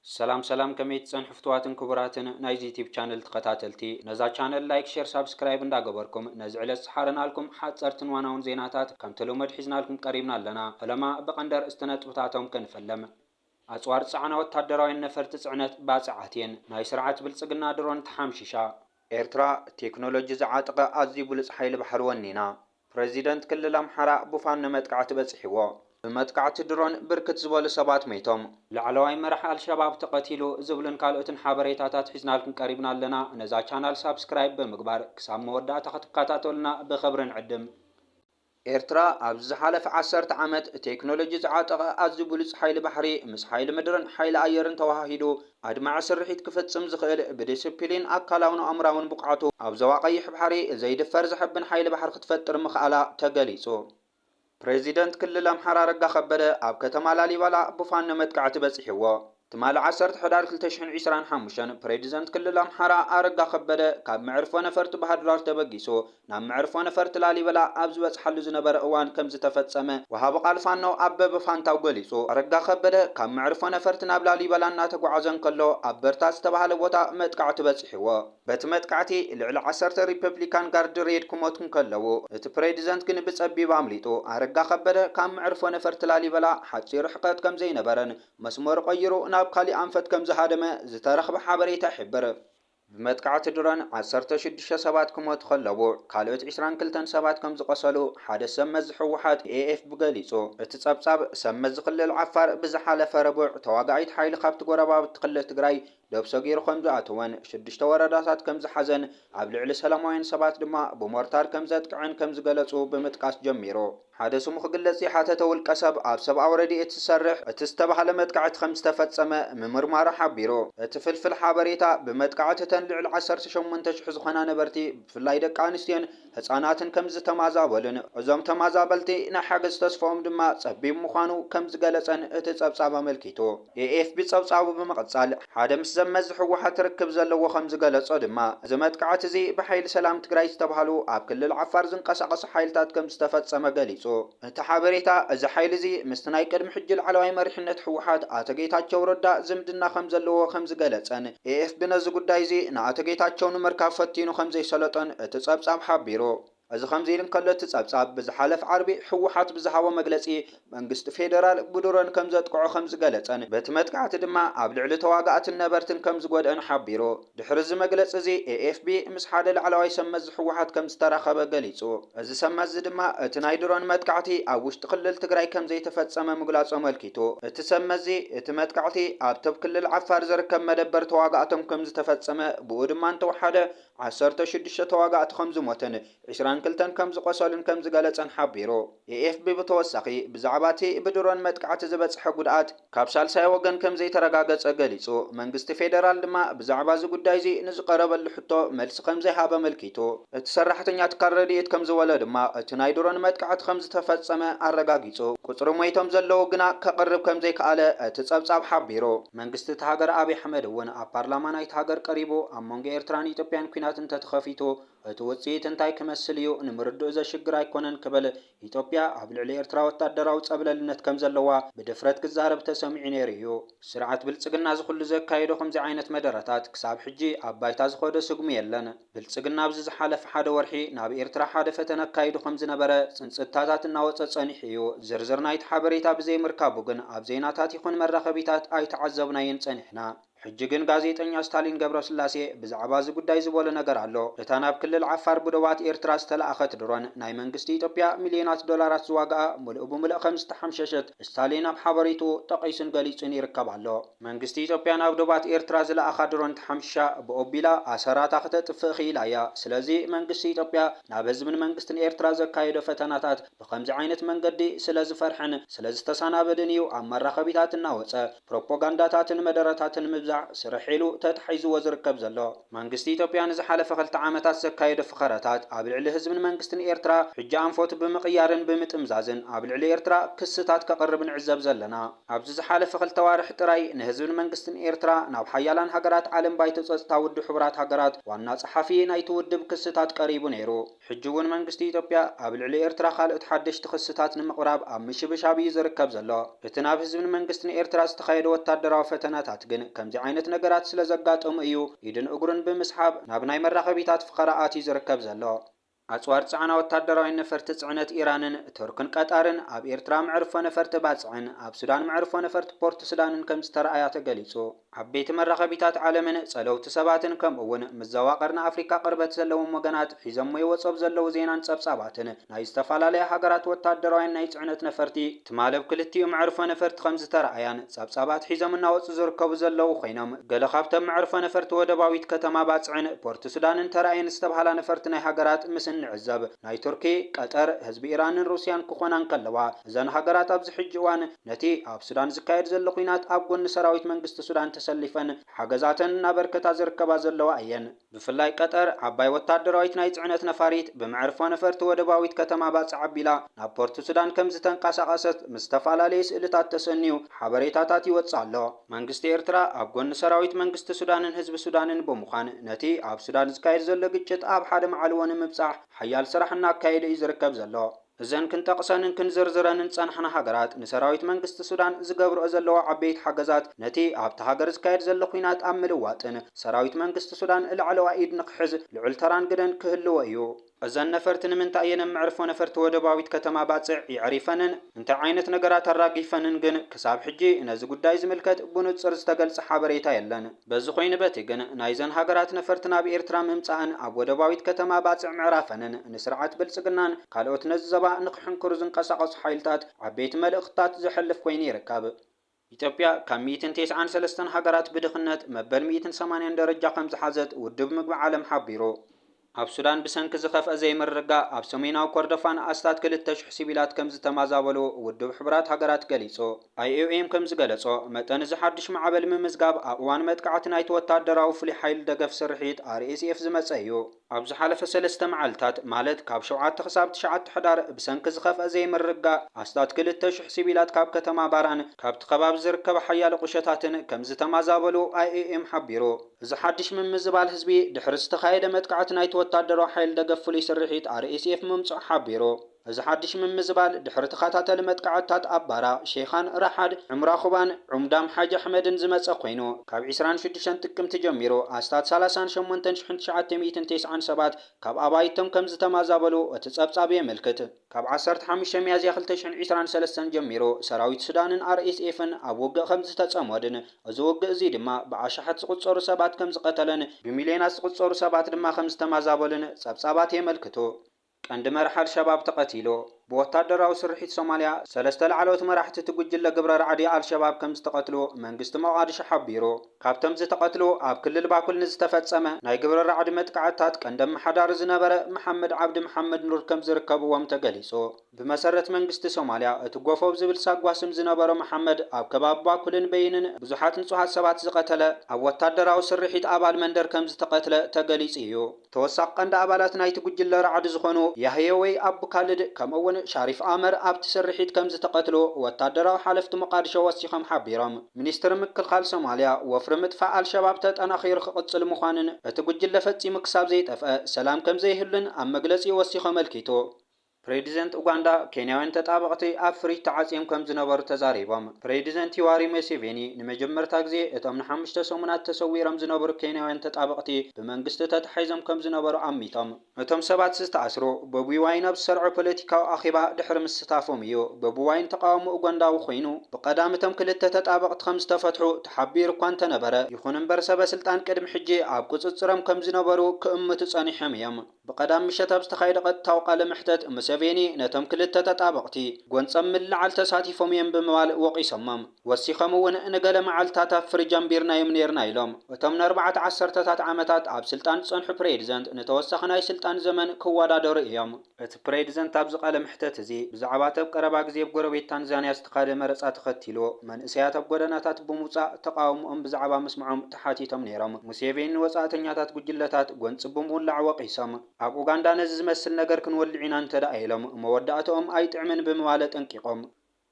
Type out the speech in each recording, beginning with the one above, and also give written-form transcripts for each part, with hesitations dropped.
ሰላም ከመይ ጽንሕፍትዋትን ክቡራትን ናይዚ ዩቲዩብ ቻነል ተኸታተልቲ ነዛ ቻነል ላይክ ሼር ሰብስክራይብ እንዳገበርኩም ነዚ ዕለት ዝሓለናልኩም ሓጸርትን ዋናውን ዜናታት ከም ተለመድ ሒዝናልኩም ቀሪብና ኣለና። ዕለማ በቀንደር እስተነጥብታቶም ክንፈለም ኣጽዋር ጻዕና ወታደራዊ ነፈርቲ ጽዕነት ባጽዓትን ናይ ስርዓት ብልጽግና ድሮን ተሓምሺሻ ኤርትራ ቴክኖሎጂ ዝዓጠቐ ኣዝዩ ብሉጽ ሓይሊ ባሕሪ ወኒና ፕሬዚደንት ክልል ኣምሓራ ቡፋን መጥቃዕቲ በጽሒዎ በመጥቃዕቲ ድሮን ብርክት ዝበሉ ሰባት ሞይቶም ላዕለዋይ መራሒ አልሸባብ ተቀቲሉ ዝብሉን ካልኦትን ሓበሬታታት ሒዝናልኩም ቀሪብና ኣለና። ነዛ ቻናል ሰብስክራይብ ብምግባር ክሳብ መወዳእታ ክትከታተሉና ብኽብሪ ንዕድም። ኤርትራ ኣብ ዝሓለፈ 10 ዓመት ቴክኖሎጂ ዝዓጠቐ ኣዝዩ ብሉጽ ሓይሊ ባሕሪ ምስ ሓይሊ ምድርን ሓይሊ ኣየርን ተዋሂዱ ኣድማዕ ስርሒት ክፍጽም ዝኽእል ብዲስፕሊን ኣካላውን ኣእምራውን ብቕዓቱ ኣብ ዞባ ቀይሕ ባሕሪ ዘይድፈር ዝሕብን ሓይሊ ባሕሪ ክትፈጥር ምኽኣላ ተገሊጹ። ፕሬዚደንት ክልል ኣምሓራ ኣረጋ ከበደ ኣብ ከተማ ላሊበላ ቡፋን መጥቃዕቲ በጽሒዎ ትማል 10 ሕዳር 2025 ፕሬዚደንት ክልል ኣምሓራ ኣረጋ ከበደ ካብ መዕርፎ ነፈርቲ ባህር ዳር ተበጊሱ ናብ መዕርፎ ነፈርቲ ላሊበላ ኣብ ዝበጽሓሉ ዝነበረ እዋን ከም ዝተፈጸመ ወሃቢ ቃል ፋኖ ኣበበ ፋንታው ገሊጹ። ኣረጋ ከበደ ካብ መዕርፎ ነፈርቲ ናብ ላሊበላ እናተጓዓዘ ከሎ ኣብ በርታ ዝተባሃለ ቦታ መጥቃዕቲ በጽሒዎ። በቲ መጥቃዕቲ ልዕሊ 10 ሪፐብሊካን ጋርድ ሬድ ክሞቱ ከለዉ እቲ ፕሬዚደንት ግን ብጸቢብ ኣምሊጡ። ኣረጋ ከበደ ካብ መዕርፎ ነፈርቲ ላሊበላ ሓጺር ርሕቀት ከም ዘይነበረን መስመሩ ቀይሩ ናብ ካሊእ ኣንፈት ከም ዝሃደመ ዝተረኽበ ሓበሬታ ይሕብር። ብመጥቃዕቲ ድሮን 16 ሰባት ክሞቱ ከለዉ ካልኦት 22 ሰባት ከም ዝቆሰሉ ሓደ ሰብ መዚ ሕወሓት ኤኤፍቢ ገሊጹ። እቲ ጸብጻብ ሰብ መዚ ክልል ዓፋር ብዝሓለፈ ረቡዕ ተዋጋኢት ሓይሊ ካብቲ ጎረባብቲ ክልል ትግራይ ደብሶ ገይሩ ከም ዝኣተወን 6 ወረዳታት ከም ዝሓዘን ኣብ ልዕሊ ሰላማውያን ሰባት ድማ ብሞርታር ከም ዘጥቅዕን ከም ዝገለጹ ብምጥቃስ ጀሚሩ። ሓደ ስሙ ክግለጽ ሓተተ ውልቀ ሰብ ኣብ ሰብኣዊ ረድኤት ዝሰርሕ እቲ ዝተባህለ መጥቃዕቲ ከም ዝተፈጸመ ምምርማሩ ሓቢሩ። እቲ ፍልፍል ሓበሬታ ብመጥቃዕቲ ተን ልዕሊ 18,000 ዝኾና ነበርቲ ብፍላይ ደቂ ኣንስትዮን ህፃናትን ከም ዝተማዛበሉን እዞም ተማዛበልቲ ናይ ሓገዝ ተስፋኦም ድማ ጸቢብ ምዃኑ ከም ዝገለጸን እቲ ጸብጻብ ኣመልኪቱ። ኤኤፍቢ ጸብጻቡ ብምቕጻል ሓደ ምስ ዘመዝ ሕወሓት ርክብ ዘለዎ ከም ዝገለጾ ድማ እዚ መጥቃዕቲ እዚ ብሓይሊ ሰላም ትግራይ ዝተባህሉ ኣብ ክልል ዓፋር ዝንቀሳቐሱ ሓይልታት ከም ዝተፈጸመ ገሊጹ። እቲ ሓበሬታ እዚ ሓይሊ እዚ ምስቲ ናይ ቅድሚ ሕጂ ላዕለዋይ መሪሕነት ሕወሓት ኣቶ ጌታቸው ረዳ ዝምድና ከም ዘለዎ ከም ዝገለጸን ኤኤፍቢ ነዚ ጉዳይ እዚ ንኣቶ ጌታቸው ንምርካብ ፈቲኑ ከም ዘይሰለጦን እቲ ጸብጻብ ሓቢሩ። እዚ ከምዚ ኢሉ እንከሎ እቲ ጸብጻብ ብዝሓለፈ ዓርቢ ሕወሓት ብዝሃቦ መግለጺ መንግስቲ ፌደራል ብድሮን ከም ዘጥቅዖ ከም ዝገለጸን በቲ መጥቃዕቲ ድማ ኣብ ልዕሊ ተዋጋእትን ነበርትን ከም ዝጎድአን ሓቢሩ። ድሕሪ እዚ መግለጺ እዚ ኤኤፍቢ ምስ ሓደ ላዕለዋይ ሰብ መዚ ሕወሓት ከም ዝተራኸበ ገሊጹ። እዚ ሰብ መዚ ድማ እቲ ናይ ድሮን መጥቃዕቲ ኣብ ውሽጢ ክልል ትግራይ ከም ዘይተፈጸመ ምግላጹ ኣመልኪቱ። እቲ ሰብ መዚ እቲ መጥቃዕቲ ኣብ ቶብ ክልል ዓፋር ዝርከብ መደበር ተዋጋእቶም ከም ዝተፈጸመ ብኡ ድማ እንተወሓደ 16 ተዋጋእቲ ከም ዝሞተን 22 ከም ዝቆሰሉን ከም ዝገለጸን ሓቢሩ። ኤኤፍቢ ብተወሳኺ ብዛዕባ እቲ ብድሮን መጥቃዕቲ ዝበጽሐ ጉድኣት ካብ ሳልሳይ ወገን ከም ዘይተረጋገጸ ገሊጹ። መንግስቲ ፌደራል ድማ ብዛዕባ እዚ ጉዳይ እዚ ንዝቀረበሉ ሕቶ መልሲ ከም ዘይሃበ ኣመልኪቱ። እቲ ሰራሕተኛ ትካል ረድኤት ከም ዝበለ ድማ እቲ ናይ ድሮን መጥቃዕቲ ከም ዝተፈጸመ ኣረጋጊጹ። ቁጽሪ ሞይቶም ዘለዉ ግና ከቕርብ ከም ዘይከኣለ እቲ ጸብጻብ ሓቢሩ። መንግስቲ እቲ ሃገር ኣብይ ኣሕመድ እውን ኣብ ፓርላማ ናይቲ ሃገር ቀሪቡ ኣብ መንጎ ኤርትራን ኢትዮጵያን ኩናት እንተተኸፊቱ እቲ ውጽኢት እንታይ ክመስል እዩ ንምርድኡ ዘሽግር ኣይኮነን ክብል ኢትዮጵያ ኣብ ልዕሊ ኤርትራ ወታደራዊ ጸብለልነት ከም ዘለዋ ብድፍረት ክዛረብ ተሰሚዑ ነይሩ እዩ። ስርዓት ብልጽግና ዝኹሉ ዘካየዶ ከምዚ ዓይነት መደረታት ክሳብ ሕጂ ኣብ ባይታ ዝኸደ ስጉሚ የለን። ብልጽግና ኣብዚ ዝሓለፈ ሓደ ወርሒ ናብ ኤርትራ ሓደ ፈተነ ኣካይዱ ከም ዝነበረ ጽንጽታታት እናወፀ ጸኒሑ እዩ። ዝርዝር ናይቲ ሓበሬታ ብዘይምርካቡ ግን ኣብ ዜናታት ይኹን መራኸቢታት ኣይተዓዘብናየን ጸኒሕና። ሕጂ ግን ጋዜጠኛ ስታሊን ገብረስላሴ ብዛዕባ እዚ ጉዳይ ዝበሎ ነገር ኣሎ። እታ ናብ ክልል ዓፋር ብዶባት ኤርትራ ዝተለኣኸት ድሮን ናይ መንግስቲ ኢትዮጵያ ሚልዮናት ዶላራት ዝዋግኣ ሙሉእ ብምሉእ ከም ዝተሓምሸሸት ስታሊን ኣብ ሓበሬቱ ጠቒሱን ገሊጹን ይርከብ ኣሎ። መንግስቲ ኢትዮጵያ ናብ ዶባት ኤርትራ ዝለኣኻ ድሮን ተሓምሻ ብኦቢላ ኣሰራታ ክተጥፍእ ኽኢላ እያ። ስለዚ መንግስቲ ኢትዮጵያ ናብ ህዝብን መንግስትን ኤርትራ ዘካየዶ ፈተናታት ብከምዚ ዓይነት መንገዲ ስለ ዝፈርሕን ስለ ዝተሰናበድን እዩ ኣብ መራኸቢታት እናወፀ ፕሮፓጋንዳታትን መደረታትን ምብዛሕ ንምውፃዕ ስርሒሉ ተታሒዝዎ ዝርከብ ዘሎ መንግስቲ ኢትዮጵያ ንዝሓለፈ 2 ዓመታት ዘካየደ ፍኸረታት ኣብ ልዕሊ ህዝብን መንግስትን ኤርትራ ሕጂ ኣንፎት ብምቕያርን ብምጥምዛዝን ኣብ ልዕሊ ኤርትራ ክስታት ከቕርብ ንዕዘብ ዘለና ኣብዚ ዝሓለፈ 2 ዋርሕ ጥራይ ንህዝብን መንግስትን ኤርትራ ናብ ሓያላን ሃገራት ዓለም ባይቶ ጸጥታ ውድብ ሕብራት ሃገራት ዋና ጸሓፊ ናይቲ ውድብ ክስታት ቀሪቡ ነይሩ ሕጂ እውን መንግስቲ ኢትዮጵያ ኣብ ልዕሊ ኤርትራ ካልኦት ሓደሽቲ ክስታት ንምቕራብ ኣብ ምሽብሻብ እዩ ዝርከብ ዘሎ እቲ ናብ ህዝብን መንግስትን ኤርትራ ዝተኻየደ ወታደራዊ ፈተናታት ግን ከምዚ ዓይነት ነገራት ስለ ዘጋጠሙ እዩ ኢድን እግሩን ብምስሓብ ናብ ናይ መራኸቢታት ፍኸራኣት እዩ ዝርከብ ዘሎ ኣጽዋር ጽዕና ወታደራዊ ነፈርቲ ጽዕነት ኢራንን ቱርክን ቀጣርን ኣብ ኤርትራ መዕርፎ ነፈርቲ ባጽዕን ኣብ ሱዳን መዕርፎ ነፈርቲ ፖርት ሱዳንን ከም ዝተረኣያ ተገሊጹ ዓበይቲ መራኸቢታት ዓለምን ጸለውቲ ሰባትን ከምኡውን ምዘዋቐርና ኣፍሪካ ቅርበት ዘለዎም ወገናት ሒዞሞ ይወጾብ ዘለዉ ዜናን ጸብጻባትን ናይ ዝተፈላለያ ሃገራት ወታደራዊ ናይ ጽዕነት ነፈርቲ ትማለብ ክልቲኡ መዕርፎ ነፈርቲ ከም ዝተረኣያን ጸብጻባት ሒዞም እናወጹ ዝርከቡ ዘለዉ ኮይኖም ገለ ካብቶም መዕርፎ ነፈርቲ ወደባዊት ከተማ ባጽዕን ፖርት ሱዳንን ተረኣየን ዝተባሃላ ነፈርቲ ናይ ሃገራት ምስ ንዕዘብ ናይ ቱርኪ ቀጠር ህዝቢ ኢራንን ሩስያን ክኾናን ከለዋ እዘን ሃገራት ኣብዚ ሕጂ እዋን ነቲ ኣብ ሱዳን ዝካየድ ዘሎ ኩናት ኣብ ጎኒ ሰራዊት መንግስቲ ሱዳን ተሰሊፈን ሓገዛተን እናበርከታ ዝርከባ ዘለዋ እየን ብፍላይ ቀጠር ዓባይ ወታደራዊት ናይ ጽዕነት ነፋሪት ብምዕርፎ ነፈርቲ ወደባዊት ከተማ ባጽዕ ኣቢላ ናብ ፖርት ሱዳን ከም ዝተንቀሳቐሰት ምስ ዝተፈላለዩ ስእልታት ተሰኒዩ ሓበሬታታት ይወጽእ ኣሎ መንግስቲ ኤርትራ ኣብ ጎኒ ሰራዊት መንግስቲ ሱዳንን ህዝቢ ሱዳንን ብምዃን ነቲ ኣብ ሱዳን ዝካየድ ዘሎ ግጭት ኣብ ሓደ መዓልዎ ንምብጻሕ ሓያል ስራሕ እናካየደ እዩ ዝርከብ ዘሎ እዘን ክንጠቕሰንን ክንዝርዝረንን ጸንሐና ሃገራት ንሰራዊት መንግስቲ ሱዳን ዝገብርኦ ዘለዎ ዓበይቲ ሓገዛት ነቲ ኣብቲ ሃገር ዝካየድ ዘሎ ኩናት ኣብ ምልዋጥን ሰራዊት መንግስቲ ሱዳን እልዕለዋ ኢድ ንክሕዝ ልዑል ተራን ግደን ክህልዎ እዩ እዘን ነፈርቲ ንምንታይ እየን መዕርፎ ነፈርቲ ወደባዊት ከተማ ባጽዕ ይዕሪፈንን እንታይ ዓይነት ነገራት ኣራጊፈንን ግን ክሳብ ሕጂ ነዚ ጉዳይ ዝምልከት ብንጹር ዝተገልጸ ሓበሬታ የለን በዚ ኮይኑ በቲ ግን ናይዘን ሃገራት ነፈርቲ ናብ ኤርትራ ምምጻእን ኣብ ወደባዊት ከተማ ባጽዕ ምዕራፈንን ንስርዓት ብልጽግናን ካልኦት ነዚ ዘባ ንክሕንክሩ ዝንቀሳቐሱ ሓይልታት ዓበይቲ መልእኽትታት ዘሕልፍ ኮይኑ ይርከብ ኢትዮጵያ ካብ 193 ሃገራት ብድኽነት መበል 180 ደረጃ ከም ዝሓዘት ውድብ ምግቢ ዓለም ሓቢሩ ኣብ ሱዳን ብሰንኪ ዝኸፍአ ዘይምርግጋእ ኣብ ሰሜናዊ ኮርዶፋን ኣስታት 2,000 ሲቪላት ከም ዝተማዛበሉ ውድብ ሕብራት ሃገራት ገሊጹ IOM ከም ዝገለጾ መጠን ዝሓድሽ ማዕበል ምምዝጋብ ኣብ እዋን መጥቃዕቲ ናይቲ ወታደራዊ ፍሉይ ሓይሊ ደገፍ ስርሒት RSF ዝመጸ እዩ ኣብ ዝሓለፈ 3 መዓልትታት ማለት ካብ 7 ክሳብ 9 ሕዳር ብሰንኪ ዝኸፍአ ዘይምርግጋእ ኣስታት 2,000 ሲቪላት ካብ ከተማ ባራን ካብቲ ከባቢ ዝርከባ ሓያሎ ቁሸታትን ከም ዝተማዛበሉ IOM ሓቢሩ እዚ ሓድሽ ምምዝባል ህዝቢ ድሕሪ ዝተኻየደ መጥቃዕቲ ናይቲ ወታደራዊ ሓይሊ ደገፍ ፍሉይ ስርሒት RSF ምምጽኡ ሓቢሩ እዚ ሓድሽ ምምዝባል ድሕሪ ተኸታተሊ መጥቃዕትታት ኣብ ባራ ሼኻን ራሓድ ዕምራኹባን ዑምዳም ሓጂ ኣሕመድን ዝመጸ ኮይኑ ካብ 26 ጥቅምቲ ጀሚሩ ኣስታት 38,997 ካብ ኣባይቶም ከም ዝተማዛበሉ እቲ ጸብጻብ የመልክት ካብ 15 ሚያዝያ 2023 ጀሚሩ ሰራዊት ሱዳንን RSFን ኣብ ውግእ ከም ዝተጸመዱን እዚ ውግእ እዚ ድማ ብኣሽሓት ዝቁጸሩ ሰባት ከም ዝቀተለን ብሚልዮናት ዝቁጸሩ ሰባት ድማ ከም ዝተማዛበሉን ጸብጻባት የመልክቱ ቀንዲ መርሓል ሸባብ ተቐቲሉ بوتادراو سرحيت سوماليا سلسته لعلوت مراحت تجوجل قبر عادي على الشباب كم استقتلوا منجست مقادش حبيرو كابتم زتقتلوا اب كل الباكل نزتفتسمه ناي قبر الرعد متقعتات كندم حدار زنبره محمد عبد محمد نور كم زركبوا ومتقليسو بمسرة منجست سوماليا تقوفوا بزبل ساقواسم زنبره محمد اب كباب باكل بينن بزحات نصوحات سبات زقتله اب وتادراو سرحيت ابال مندر كم زتقتله تقليسيو توسق عند ابالات ناي تجوجل رعد زخونو يحيوي اب كالد كم شريف آمر أب تسرحيت كم زتقتلوا وتادروا حلفت مقادشة وسيخم حبيرام منستر مكل خال سوماليا وفرمت فعل شباب أنا خير قدس المخانن تقجل لفتي مكساب زيت أفأ سلام كم زي هلن أم مجلسي وسيخم الكيتو بريزيدنت أوغندا كينياوين تطابقتي أفري تعزيم كم زنبر تزاريبام بريزيدنت يواري مسيفيني نمجمر تاغزي اتم نحمشت سومنات تصويرم زنبر كينياوين تطابقتي بمنجست تتحيزم كم زنبر عميتم اتم سبات ستعسرو ببوي واين بسرع بوليتيكا أخيبا دحر مستافوم يو ببوين تقاوم أوغندا وخينو بقدامتم كلتا تطابقت خمس تفتحو تحبير كوان تنبرا يخون برسا سلطان كدم حجي عبقو تتصرم كم زنبرو كأمة تصاني حميم بقدام مشتاب استخايد قد توقع لمحتت ሙሴቬኒ ነቶም ክልተ ተጣበቕቲ ጎንፀም ምልዓል ተሳቲፎም እዮም ብምባል ወቂሶሞም ወሲኾም እውን ንገለ መዓልትታት ኣብ ፍርጅ ኣንቢርናዮም ነርና ኢሎም እቶም ንኣርባዕተ ዓሰርተታት ዓመታት ኣብ ስልጣን ዝፀንሑ ፕሬዚደንት ንተወሳኺ ናይ ስልጣን ዘመን ክወዳደሩ እዮም። እቲ ፕሬዚደንት ኣብ ዝቐለ ምሕተት እዚ ብዛዕባ ኣብ ቀረባ ግዜ ብጎረቤት ታንዛንያ ዝተኻየደ መረፃ ተኸቲሉ መንእሰያት ኣብ ጎደናታት ብምውፃእ ተቃውሞኦም ብዛዕባ ምስምዖም ተሓቲቶም ነይሮም። ሙሴቬኒ ወፃእተኛታት ጉጅለታት ጎንፂ ብምውላዕ ወቂሶም ኣብ ኡጋንዳ ነዚ ዝመስል ነገር ክንወልዕ ኢና እንተዳ ኢሎም መወዳእቶኦም ኣይጥዕምን ብምባል ጠንቂቖም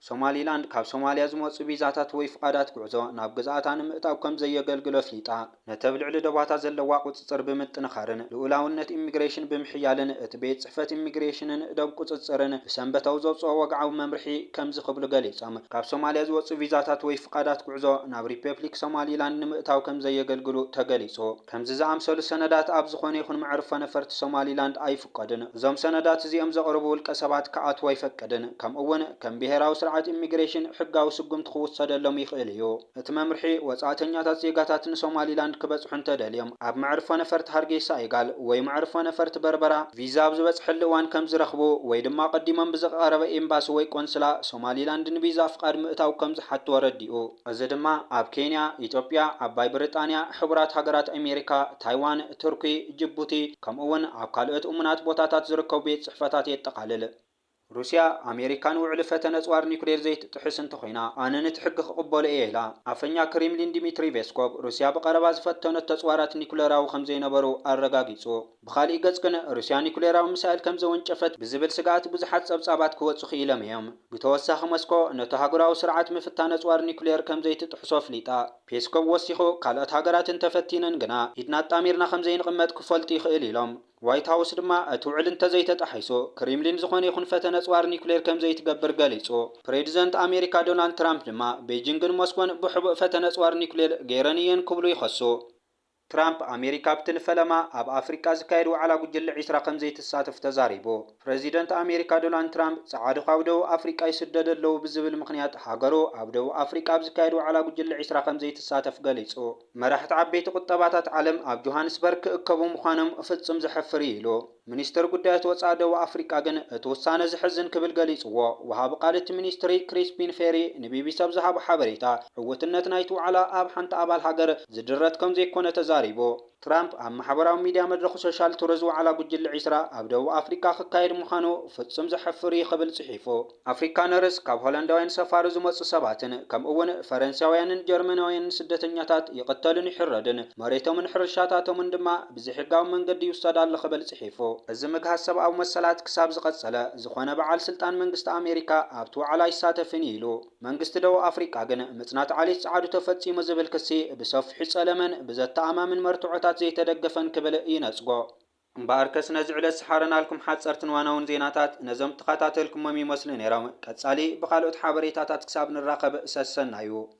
ሶማሊላንድ ካብ ሶማልያ ዝመፁ ቪዛታት ወይ ፍቃዳት ጉዕዞ ናብ ግዛኣታ ንምእታው ከም ዘየገልግሎ ኣፍሊጣ ነተብ ልዕሊ ደባታ ዘለዋ ቁፅፅር ብምጥንኻርን ልኡላውነት ኢሚግሬሽን ብምሕያልን እቲ ቤት ፅሕፈት ኢሚግሬሽንን ደብ ቁፅፅርን ብሰንበታዊ ዘውፅኦ ወግዓዊ መምርሒ ከም ዝኽብሉ ገሊፆም ካብ ሶማልያ ዝወፁ ቪዛታት ወይ ፍቃዳት ጉዕዞ ናብ ሪፐብሊክ ሶማሊላንድ ንምእታው ከም ዘየገልግሉ ተገሊጹ። ከምዚ ዝኣምሰሉ ሰነዳት ኣብ ዝኾነ ይኹን መዕርፎ ነፈርቲ ሶማሊላንድ ኣይፍቀድን። እዞም ሰነዳት እዚኦም ዘቕርቡ ውልቀ ሰባት ክኣትዉ ኣይፈቅድን። ከምኡውን ከም ብሄራዊ ስርዓት ኢሚግሬሽን ሕጋዊ ስጉምቲ ክውሰደሎም ይኽእል እዩ። እቲ መምርሒ ወፃእተኛታት ዜጋታት ንሶማሊላንድ ክበፅሑ እንተደልዮም ኣብ መዕርፎ ነፈርቲ ሃርጌሳ ይጋል ወይ መዕርፎ ነፈርቲ በርበራ ቪዛ ኣብ ዝበፅሐሉ እዋን ከም ዝረኽቡ ወይ ድማ ቀዲሞም ብዝቐረበ ኤምባሲ ወይ ቆንስላ ሶማሊላንድ ንቪዛ ፍቃድ ምእታው ከም ዝሓቱ ወረዲኡ። እዚ ድማ ኣብ ኬንያ፣ ኢትዮጵያ፣ ዓባይ ብሪጣንያ፣ ሕቡራት ሃገራት ኣሜሪካ፣ ታይዋን፣ ቱርኪ፣ ጅቡቲ ከምኡውን ኣብ ካልኦት እሙናት ቦታታት ዝርከቡ ቤት ፅሕፈታት የጠቃልል። ሩስያ ኣሜሪካን ውዕሊ ፈተነ ጽዋር ኒውክሌር ዘይትጥሕስ እንተኾይና ኣነ ነቲ ሕጊ ክቕበሎ እየ ኢላ። ኣፈኛ ክሬምሊን ዲሚትሪ ፔስኮቭ ሩስያ ብቐረባ ዝፈተነት ተጽዋራት ኒውክሌራዊ ከም ዘይነበሩ ኣረጋጊጹ። ብኻሊእ ገጽ ግን ሩስያ ኒውክሌራዊ ሚሳኤል ከም ዘወንጨፈት ብዝብል ስጋኣት ብዙሓት ጸብጻባት ክወጹ ኽኢሎም እዮም። ብተወሳኺ ሞስኮ ነቲ ሃገራዊ ስርዓት ምፍታነ ጽዋር ኒውክሌር ከም ዘይትጥሕሶ ኣፍሊጣ። ፔስኮቭ ወሲኹ ካልኦት ሃገራት እንተፈቲነን ግና ኢድና ኣጣሚርና ከም ዘይንቕመጥ ክፈልጡ ይኽእል ኢሎም። ዋይት ሃውስ ድማ እቲ ውዕል እንተዘይተጣሒሱ ክሬምሊን ዝኾነ ይኹን ፈተነ ጽዋር ኒውክሌር ከም ዘይትገብር ገሊጹ። ፕሬዚደንት ኣሜሪካ ዶናልድ ትራምፕ ድማ ቤጂንግን ሞስኮን ብሕቡእ ፈተነ ጽዋር ኒውክሌር ገይረን እየን ክብሉ ይኸሱ። ትራምፕ ኣሜሪካ ብትንፈለማ ኣብ ኣፍሪቃ ዝካየድ ዋዕላ ጉጅለ 20 ከም ዘይትሳተፍ ተዛሪቡ። ፕሬዚደንት ኣሜሪካ ዶናልድ ትራምፕ ጸዓዱ ካብ ደቡብ ኣፍሪቃ ይስደድ ኣለዉ ብዝብል ምክንያት ሃገሩ ኣብ ደቡብ ኣፍሪቃ ኣብ ዝካየድ ዋዕላ ጉጅለ 20 ከም ዘይትሳተፍ ገሊጹ። መራሕቲ ዓበይቲ ቁጠባታት ዓለም ኣብ ጆሃንስበርግ ክእከቡ ምዃኖም ፍጹም ዘሕፍር ኢሉ። ሚኒስትር ጉዳያት ወፃኢ ደቡብ ኣፍሪቃ ግን እቲ ውሳነ ዝሕዝን ክብል ገሊጽዎ። ወሃቢ ቃልቲ ሚኒስትሪ ክሪስፒን ፌሪ ንቢቢሲ ኣብ ዝሃቦ ሓበሬታ ዕውትነት ናይቲ ዋዕላ ኣብ ሓንቲ ኣባል ሃገር ዝድረት ከም ዘይኮነ ተዛሪቡ። ትራምፕ ኣብ ማሕበራዊ ሚድያ መድረኹ ሶሻል ቱሪዝ ዋዕላ ጉጅለ 20 ኣብ ደቡብ ኣፍሪካ ክካየድ ምዃኑ ፍጹም ዘሕፍር እዩ ክብል ጽሒፉ። ኣፍሪካነርስ ካብ ሆላንዳውያን ሰፋሪ ዝመፁ ሰባትን ከምኡውን ፈረንሳውያንን ጀርመናውያንን ስደተኛታት ይቕተልን ይሕረድን መሬቶምን ሕርሻታቶምን ድማ ብዘይሕጋዊ መንገዲ ይውሰድ ኣሎ ክብል ጽሒፉ። እዚ ምግሃዝ ሰብኣዊ መሰላት ክሳብ ዝቐጸለ ዝኾነ በዓል ስልጣን መንግስቲ ኣሜሪካ ኣብቲ ዋዕላ ይሳተፍን ኢሉ። መንግስቲ ደቡብ ኣፍሪቃ ግን ምጽናት ዓሌት ጸዓዱ ተፈጺሙ ዝብል ክሲ ብሰፊሑ ጸለመን ብዘተኣማምን መርትዖታት ዘይተደገፈን ክብል ይነጽጎ። እምበኣር ከስ ነዚ ዕለት ሰሓረናልኩም ሓጸርትን ዋናውን ዜናታት ነዞም ተኸታተልኩሞም ይመስሉ ነይሮም። ቀጻሊ ብኻልኦት ሓበሬታታት ክሳብ ንራኸብ ሰሰናዩ።